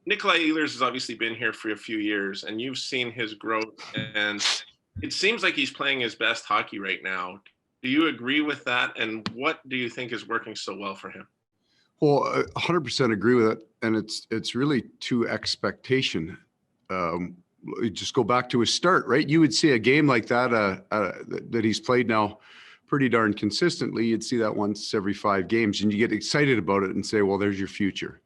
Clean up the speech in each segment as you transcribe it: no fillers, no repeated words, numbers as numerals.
Nikolai Ehlers has obviously been here for a few years, and you've seen his growth, and it seems like he's playing his best hockey right now. Do you agree with that? And what do you think is working so well for him? Well, 100% agree with it, and it's really to expectation. Just go back to his start, right? You would see a game like that that he's played now pretty darn consistently. You'd see that once every 5 games, and you get excited about it and say, well, there's your future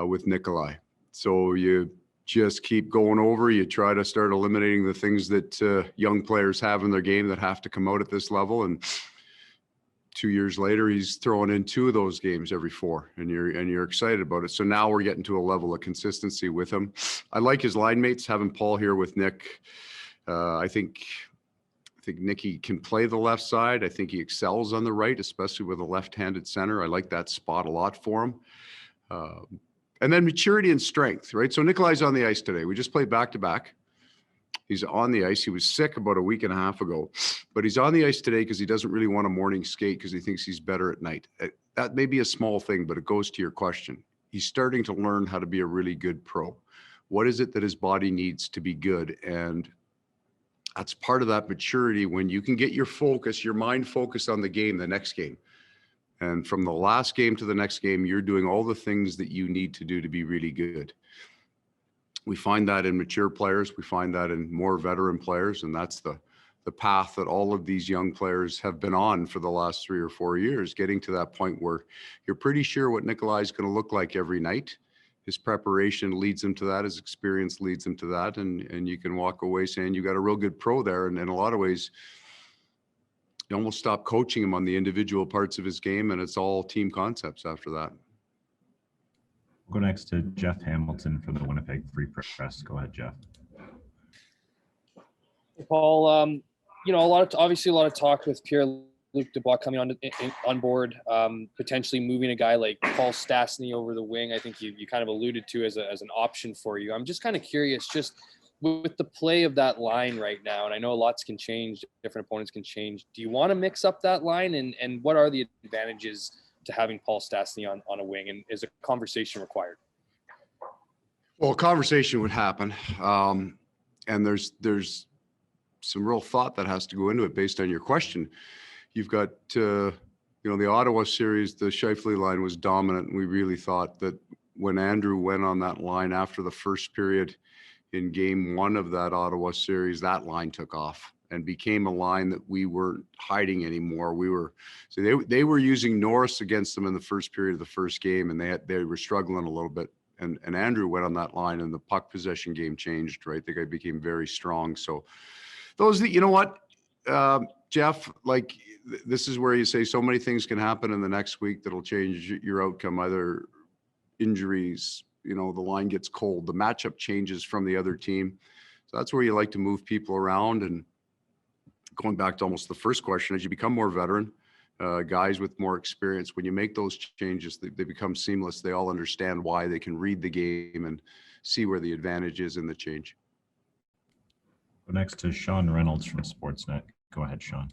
with Nikolai. So you just keep going over. You try to start eliminating the things that young players have in their game that have to come out at this level. And 2 years later, he's throwing in 2 of those games every 4, and you're excited about it. So now we're getting to a level of consistency with him. I like his line mates, having Paul here with Nick. I think Nicky can play the left side. I think he excels on the right, especially with a left-handed center. I like that spot a lot for him. And then maturity and strength, right? So Nikolai's on the ice today. We just played back-to-back. He's on the ice. He was sick about a week and a half ago, but he's on the ice today because he doesn't really want a morning skate because he thinks he's better at night. That may be a small thing, but it goes to your question. He's starting to learn how to be a really good pro. What is it that his body needs to be good? And that's part of that maturity when you can get your focus, your mind focused on the game, the next game. And from the last game to the next game, you're doing all the things that you need to do to be really good. We find that in mature players. We find that in more veteran players. And that's the path that all of these young players have been on for the last 3 or 4 years, getting to that point where you're pretty sure what Nikolai is going to look like every night. His preparation leads him to that. His experience leads him to that. And you can walk away saying you got a real good pro there. And in a lot of ways, you almost stop coaching him on the individual parts of his game, and it's all team concepts after that. We'll go next to Jeff Hamilton from the Winnipeg Free Press. Go ahead, Jeff. Hey, Paul, obviously a lot of talk with Pierre-Luc Dubois coming on board, potentially moving a guy like Paul Stastny over the wing. I think you kind of alluded to as an option for you. I'm just kind of curious, just with the play of that line right now, and I know lots can change, different opponents can change. Do you want to mix up that line, and what are the advantages to having Paul Stastny on a wing, and is a conversation required? Well, a conversation would happen, and there's some real thought that has to go into it based on your question. You've got the Ottawa series, the Scheifele line was dominant, and we really thought that when Andrew went on that line after the first period in game 1 of that Ottawa series, that line took off and became a line that we weren't hiding anymore. They were using Norris against them in the first period of the first game, and they were struggling a little bit. And Andrew went on that line, and the puck possession game changed, right? The guy became very strong. So you know what, Jeff, like this is where you say so many things can happen in the next week that'll change your outcome, either injuries, the line gets cold, the matchup changes from the other team. So that's where you like to move people around. And going back to almost the first question, as you become more veteran, guys with more experience, when you make those changes, they become seamless. They all understand why. They can read the game and see where the advantage is in the change. Go next to Sean Reynolds from Sportsnet. Go ahead, Sean.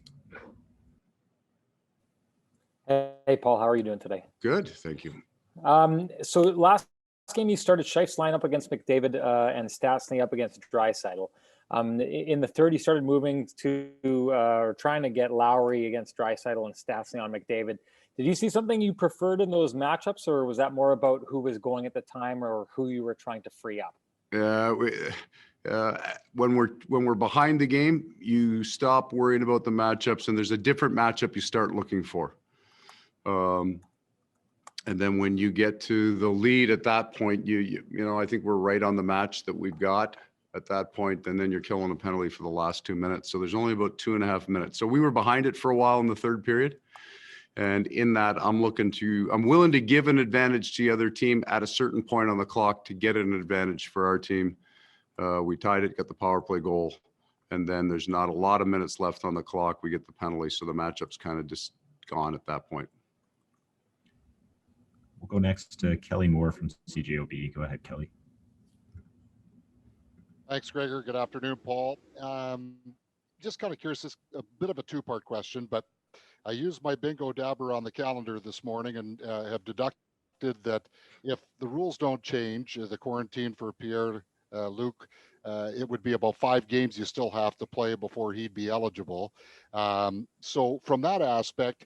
Hey, Paul, how are you doing today? Good, thank you. So last game you started Scheifele's line up against McDavid and Stastny up against Draisaitl. In the third, he started moving to trying to get Lowry against Draisaitl and Stastny on McDavid. Did you see something you preferred in those matchups, or was that more about who was going at the time or who you were trying to free up? When we're behind the game, you stop worrying about the matchups, and there's a different matchup you start looking for. And then when you get to the lead at that point, I think we're right on the match that we've got at that point, and then you're killing a penalty for the last 2 minutes. So there's only about 2.5 minutes. So we were behind it for a while in the third period. And in that, I'm willing to give an advantage to the other team at a certain point on the clock to get an advantage for our team. We tied it, got the power play goal, and then there's not a lot of minutes left on the clock. We get the penalty, so the matchup's kind of just gone at that point. We'll go next to Kelly Moore from CJOB. Go ahead, Kelly. Thanks, Gregor. Good afternoon, Paul. Just kind of curious, this a bit of a two-part question, but I used my bingo dabber on the calendar this morning and have deducted expected that if the rules don't change, the quarantine for Pierre-Luc, it would be about 5 games you still have to play before he'd be eligible. So from that aspect,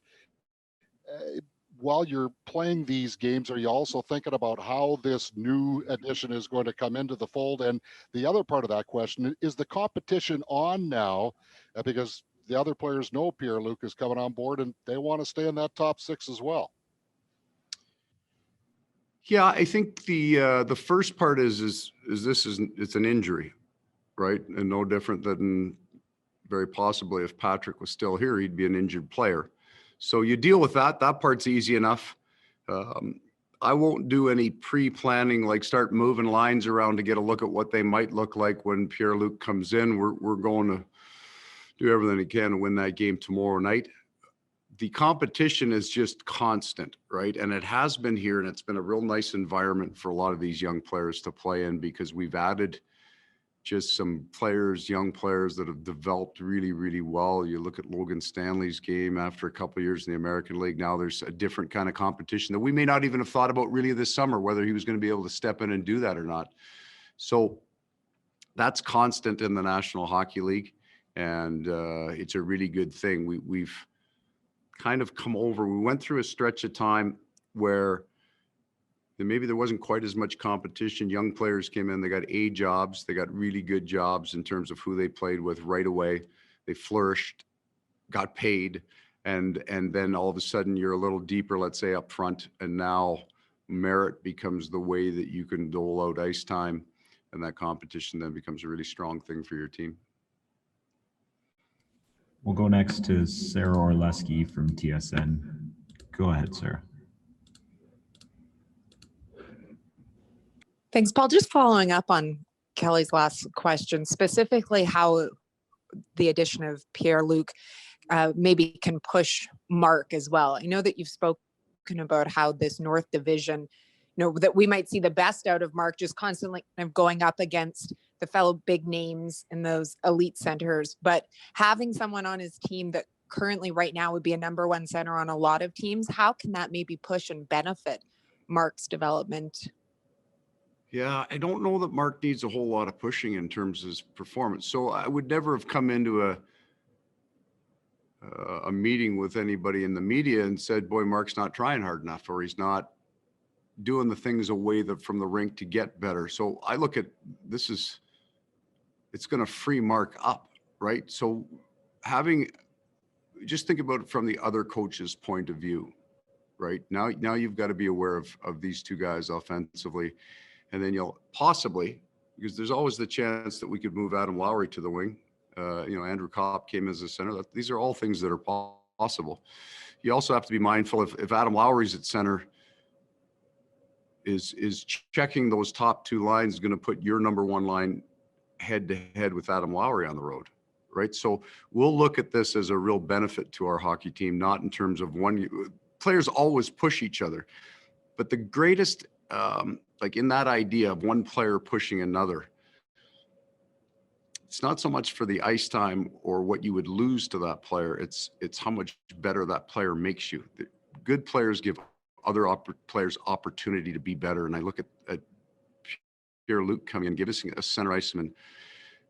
while you're playing these games, are you also thinking about how this new addition is going to come into the fold? And the other part of that question is the competition on now, because the other players know Pierre-Luc is coming on board and they want to stay in that top 6 as well. Yeah, I think the first part is it's an injury, right? And no different than very possibly if Patrick was still here, he'd be an injured player. So you deal with that. That part's easy enough. I won't do any pre-planning, like start moving lines around to get a look at what they might look like when Pierre-Luc comes in. We're going to do everything we can to win that game tomorrow night. The competition is just constant, right? And it has been here, and it's been a real nice environment for a lot of these young players to play in, because we've added just some players, young players that have developed really, really well. You look at Logan Stanley's game after a couple of years in the American League. Now there's a different kind of competition that we may not even have thought about really this summer, whether he was going to be able to step in and do that or not. So that's constant in the National Hockey League, and it's a really good thing. We've kind of come over. We went through a stretch of time where maybe there wasn't quite as much competition. Young players came in, they got A jobs, they got really good jobs in terms of who they played with right away. They flourished, got paid, and then all of a sudden you're a little deeper, let's say up front, and now merit becomes the way that you can dole out ice time, and that competition then becomes a really strong thing for your team. We'll go next to Sarah Orleski from TSN. Go ahead, Sarah. Thanks, Paul. Just following up on Kelly's last question, specifically how the addition of Pierre-Luc maybe can push Mark as well. I know that you've spoken about how this North Division, that we might see the best out of Mark just constantly kind of going up against the fellow big names in those elite centers. But having someone on his team that currently right now would be a number 1 center on a lot of teams, how can that maybe push and benefit Mark's development? Yeah, I don't know that Mark needs a whole lot of pushing in terms of his performance. So I would never have come into a meeting with anybody in the media and said, boy, Mark's not trying hard enough, or he's not doing the things away from the rink to get better. So I look at this as it's going to free Mark up, right? So just think about it from the other coach's point of view, right? Now you've got to be aware of these two guys offensively. And then you'll possibly, because there's always the chance that we could move Adam Lowry to the wing. Andrew Kopp came as a center. These are all things that are possible. You also have to be mindful if Adam Lowry's at center, is checking those top 2 lines going to put your number 1 line head to head with Adam Lowry on the road, right? So we'll look at this as a real benefit to our hockey team, not in terms of players always push each other, but the greatest, like in that idea of one player pushing another, it's not so much for the ice time or what you would lose to that player. It's how much better that player makes you. The good players give other players opportunity to be better. And I look at Pierre-Luc coming and giving us a center iceman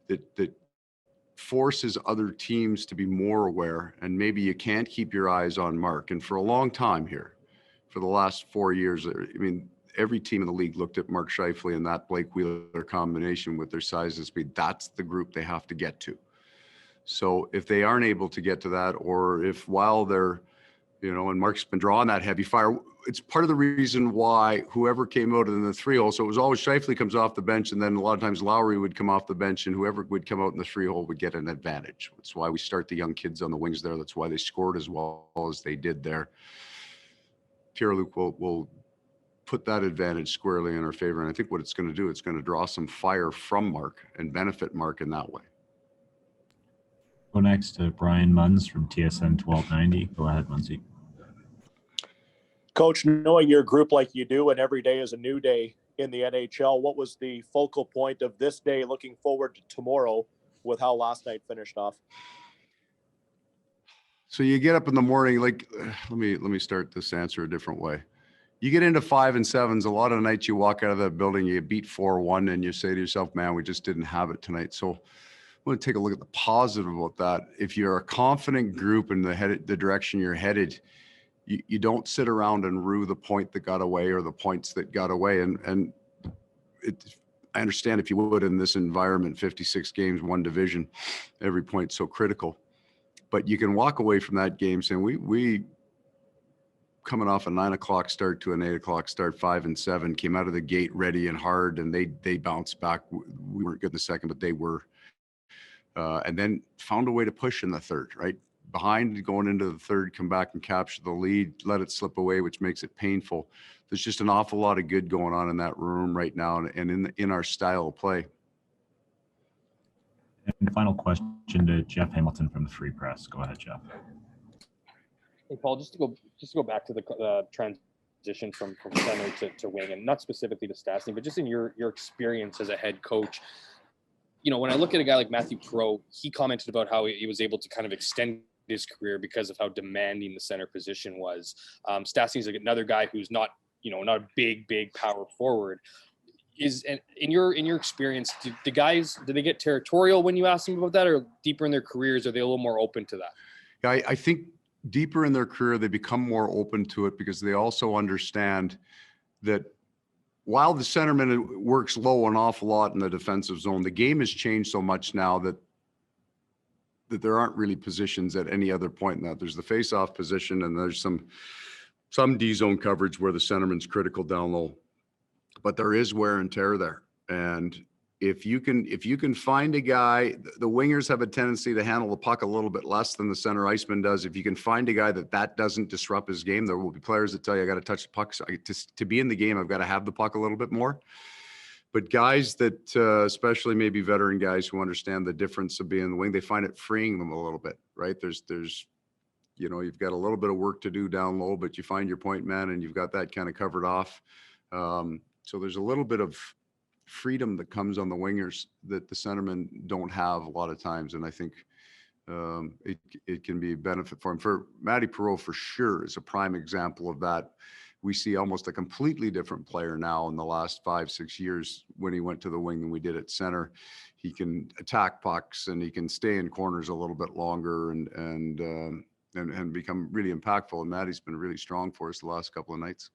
that forces other teams to be more aware. And maybe you can't keep your eyes on Mark. And for a long time here, for the last 4 years, I mean, every team in the league looked at Mark Scheifele and that Blake Wheeler combination with their size and speed. That's the group they have to get to. So if they aren't able to get to that, or if while they're, and Mark's been drawing that heavy fire, it's part of the reason why whoever came out in the 3-hole, so it was always Scheifele comes off the bench, and then a lot of times Lowry would come off the bench, and whoever would come out in the 3-hole would get an advantage. That's why we start the young kids on the wings there. That's why they scored as well as they did there. Pierre-Luc will put that advantage squarely in our favor. And I think what it's going to do, it's going to draw some fire from Mark and benefit Mark in that way. Go next to Brian Munns from TSN 1290. Go ahead, Munnsy. Coach, knowing your group like you do, and every day is a new day in the NHL, what was the focal point of this day looking forward to tomorrow with how last night finished off? So you get up in the morning, like, let me start this answer a different way. you get into 5 and 7s, a lot of nights you walk out of that building, you get beat 4-1 and you say to yourself, man, we just didn't have it tonight. So I want to take a look at the positive about that. If you're a confident group in the direction you're headed, you don't sit around and rue the point that got away or the points that got away. And I understand if you would in this environment, 56 games, one division, every point so critical. But you can walk away from that game saying we coming off a 9 o'clock start to an 8 o'clock start, 5 and 7, came out of the gate ready and hard, and they bounced back. We weren't good in the second, but they were, and then found a way to push in the third, right? Behind going into the third, come back and capture the lead, let it slip away, which makes it painful. There's just an awful lot of good going on in that room right now, and in our style of play. And final question to Jeff Hamilton from the Free Press. Go ahead, Jeff. Hey, Paul, just to go back to the transition from center to wing, and not specifically to Stastny, but just in your experience as a head coach. You know, when I look at a guy like Matthew Perreault, he commented about how he was able to kind of extend his career because of how demanding the center position was. Stastny's like another guy who's not a big power forward. In your experience, do they get territorial when you ask them about that, or deeper in their careers, are they a little more open to that? Yeah, I think deeper in their career, they become more open to it because they also understand that while the centerman works low an awful lot in the defensive zone, the game has changed so much now that there aren't really positions at any other point in that. There's the face-off position, and there's some D-zone coverage where the centerman's critical down low. But there is wear and tear there. And if you can find a guy, the wingers have a tendency to handle the puck a little bit less than the center iceman does. If you can find a guy that doesn't disrupt his game, there will be players that tell you, I got to touch the puck. So to be in the game, I've got to have the puck a little bit more. But guys that, especially maybe veteran guys who understand the difference of being in the wing, they find it freeing them a little bit, right? There's you've got a little bit of work to do down low, but you find your point man and you've got that kind of covered off. So there's a little bit of freedom that comes on the wingers that the centermen don't have a lot of times. And I think it can be a benefit for him. For Matty Perreault, for sure, is a prime example of that. We see almost a completely different player now in the last 5-6 years when he went to the wing than we did at center. He can attack pucks and he can stay in corners a little bit longer and become really impactful. And Matty's been really strong for us the last couple of nights.